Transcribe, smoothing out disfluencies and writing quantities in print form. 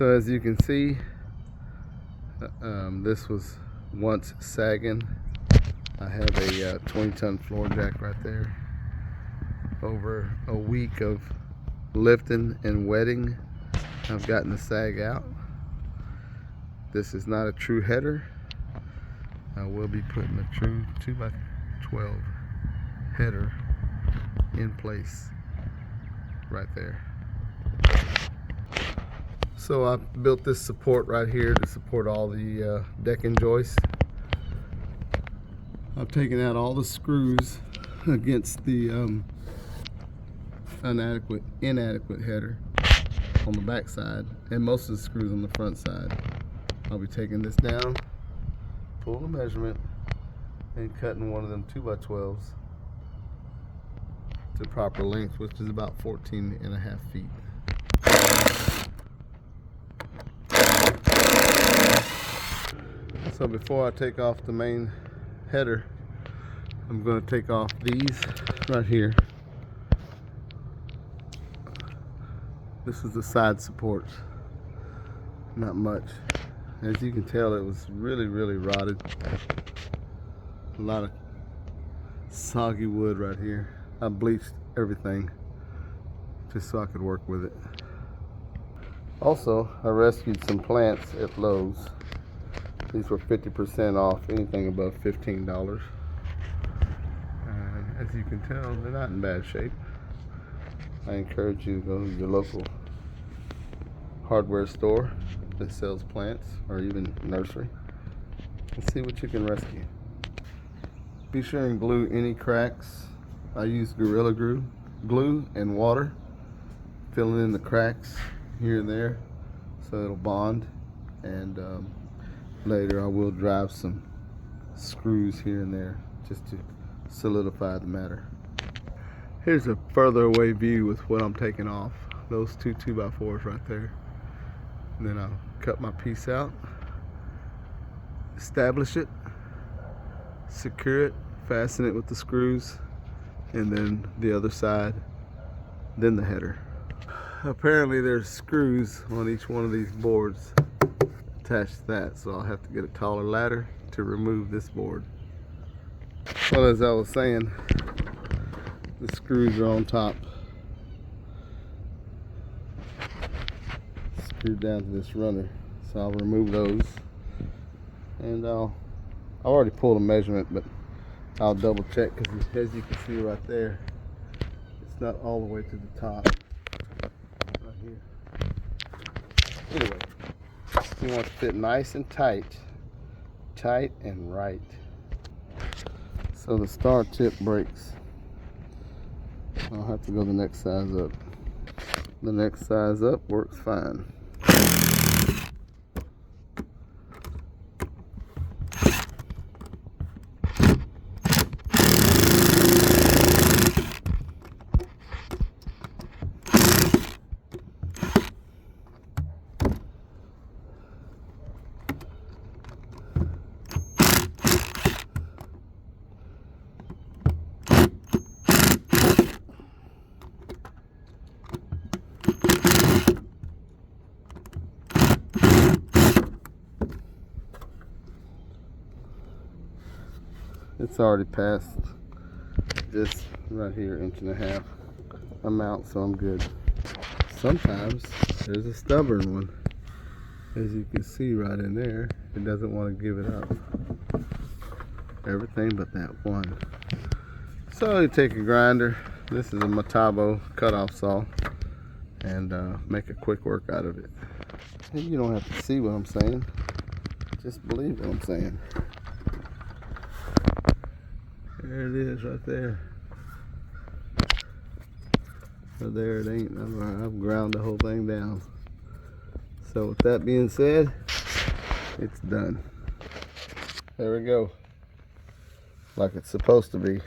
So as you can see, this was once sagging. I have a 20-ton floor jack right there. Over a week of lifting and wetting, I've gotten the sag out. This is not a true header. I will be putting a true 2x12 header in place right there. So I built this support right here to support all the decking joists. I've taken out all the screws against the inadequate header on the back side, and most of the screws on the front side. I'll be taking this down, pulling a measurement, and cutting one of them 2x12s to proper length, which is about 14.5 feet. So before I take off the main header, I'm going to take off these right here. This is the side supports. Not much. As you can tell, it was really rotted. A lot of soggy wood right here. I bleached everything just so I could work with it. Also, I rescued some plants at Lowe's. These were 50% off anything above $15. As you can tell, they're not in bad shape. I encourage you to go to your local hardware store that sells plants, or even nursery, and see what you can rescue. Be sure and glue any cracks. I use Gorilla Glue and water, filling in the cracks here and there so it'll bond, and later I will drive some screws here and there just to solidify the matter. Here's a further away view with what I'm taking off. Those two 2x4s right there. And then I'll cut my piece out, establish it, secure it, fasten it with the screws, and then the other side, then the header. Apparently there's screws on each one of these boards attached to that, so I'll have to get a taller ladder to remove this board. Well, as I was saying, the screws are on top, screwed down to this runner, so I'll remove those, and I've already pulled a measurement, but I'll double check, because as you can see right there, it's not all the way to the top right here. Anyway, you want it to fit nice and tight and right. So the star tip breaks. I'll have to go the next size up. The next size up works fine. It's already past this right here 1.5 inch amount, so I'm good. Sometimes there's a stubborn one. As you can see right in there, it doesn't want to give it up. Everything but that one. So you take a grinder. This is a Matabo cutoff saw, and make a quick work out of it. And you don't have to see what I'm saying. Just believe what I'm saying. There it is right there. But there it ain't. I've ground the whole thing down. So with that being said, it's done. There we go. Like it's supposed to be.